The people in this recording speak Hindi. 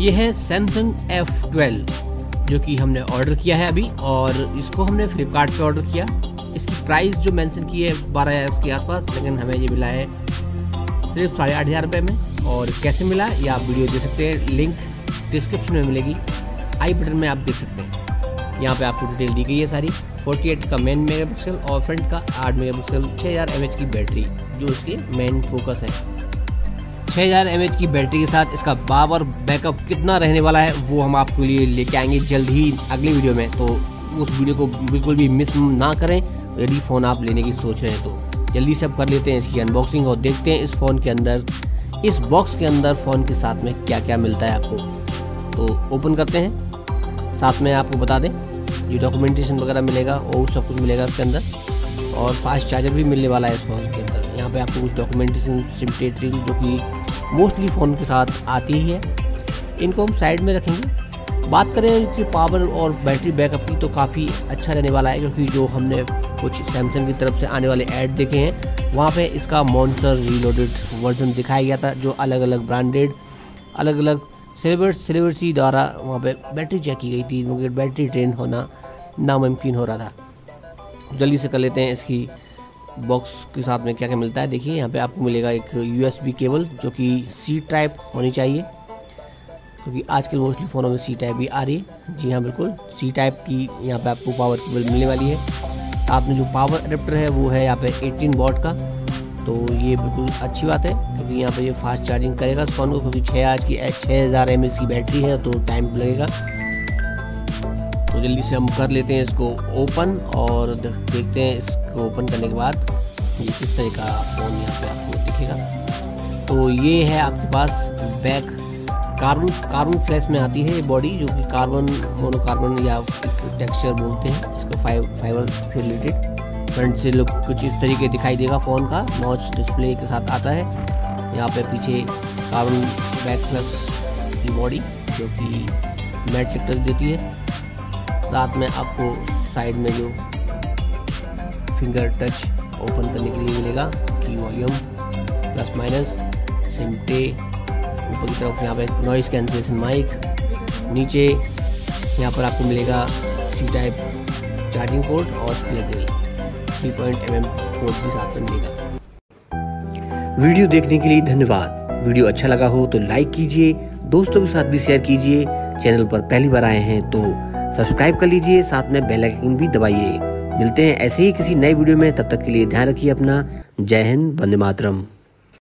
ये है Samsung F12 जो कि हमने ऑर्डर किया है अभी, और इसको हमने फ्लिपकार्ट पे ऑर्डर किया। इसकी प्राइस जो मेंशन की है 12,000 के आसपास, लेकिन हमें ये मिला है सिर्फ 8,500 रुपये में। और कैसे मिला ये आप वीडियो देख सकते हैं, लिंक डिस्क्रिप्शन में मिलेगी, आई बटन में आप देख सकते हैं। यहाँ पे आपको डिटेल दी गई है सारी। 48 का मेन मेगापिक्सल और फ्रंट का 8 मेगापिक्सल, 6000 mAh की बैटरी जो इसके मेन फोकस है। 6000 mAh की बैटरी के साथ इसका पावर बैकअप कितना रहने वाला है वो हम आपके लिए लेके आएंगे जल्द ही अगली वीडियो में, तो उस वीडियो को बिल्कुल भी मिस ना करें। यदि फ़ोन आप लेने की सोच रहे हैं तो जल्दी से अब कर लेते हैं इसकी अनबॉक्सिंग और देखते हैं इस फ़ोन के अंदर, इस बॉक्स के अंदर फ़ोन के साथ में क्या क्या मिलता है आपको। तो ओपन करते हैं। साथ में आपको बता दें जो डॉक्यूमेंटेशन वगैरह मिलेगा और सब कुछ मिलेगा इसके अंदर, और फास्ट चार्जर भी मिलने वाला है इस फ़ोन के अंदर। यहाँ पे आपको कुछ डॉक्यूमेंटेशन सिम्टेटरी जो कि मोस्टली फ़ोन के साथ आती ही है, इनको हम साइड में रखेंगे। बात करें इसकी पावर और बैटरी बैकअप की तो काफ़ी अच्छा रहने वाला है, क्योंकि जो हमने कुछ सैमसंग की तरफ से आने वाले ऐड देखे हैं वहाँ पे इसका मॉन्स्टर रीलोडेड वर्जन दिखाया गया था, जो अलग अलग ब्रांडेड अलग अलग सेलिब्रिटी द्वारा वहाँ पे बैटरी चेक की गई थी, क्योंकि बैटरी ड्रेन होना नामुमकिन हो रहा था। जल्दी से कर लेते हैं इसकी बॉक्स के साथ में क्या क्या मिलता है। देखिए यहाँ पे आपको मिलेगा एक USB केबल जो कि C टाइप होनी चाहिए, क्योंकि आजकल मोस्टली फ़ोनों में C टाइप भी आ रही है। जी हाँ, बिल्कुल C टाइप की यहाँ पे आपको पावर केबल मिलने वाली है। साथ में जो पावर अडेप्टर है वो है यहाँ पे 18 वॉट का, तो ये बिल्कुल अच्छी बात है, क्योंकि यहाँ पे ये फास्ट चार्जिंग करेगा इस फ़ोन को, क्योंकि 6000 mAh की बैटरी है तो टाइम लगेगा। तो जल्दी से हम कर लेते हैं इसको ओपन, और देखते हैं इसको ओपन करने के बाद ये किस तरह का फ़ोन यहाँ पे आपको दिखेगा। तो ये है आपके पास बैक कार्बन फ्लैश में आती है ये बॉडी, जो कि मोनोकार्बन या टेक्सचर बोलते हैं इसको, फाइबर से रिलेटेड। फ्रंट से लुक कुछ इस तरीके दिखाई देगा फ़ोन का, नॉच डिस्प्ले के साथ आता है। यहाँ पे पीछे कार्बन बैक फ्लैश की बॉडी जो कि मैट टच देती है। साथ में आपको साइड में जो फिंगर टच ओपन करने के लिए मिलेगा, की वॉल्यूम प्लस माइनस, सिमटे, ऊपर की तरफ यहाँ पे नॉइस कैंसलेशन माइक, नीचे यहाँ पर आपको मिलेगा C टाइप चार्जिंग पोर्ट और 3.mm पोर्ट भी साथ में मिलेगा। वीडियो देखने के लिए धन्यवाद। वीडियो अच्छा लगा हो तो लाइक कीजिए, दोस्तों के साथ भी शेयर कीजिए। चैनल पर पहली बार आए हैं तो सब्सक्राइब कर लीजिए, साथ में बेल आइकन भी दबाइए। मिलते हैं ऐसे ही किसी नए वीडियो में, तब तक के लिए ध्यान रखिए अपना। जय हिंद, वंदे मातरम।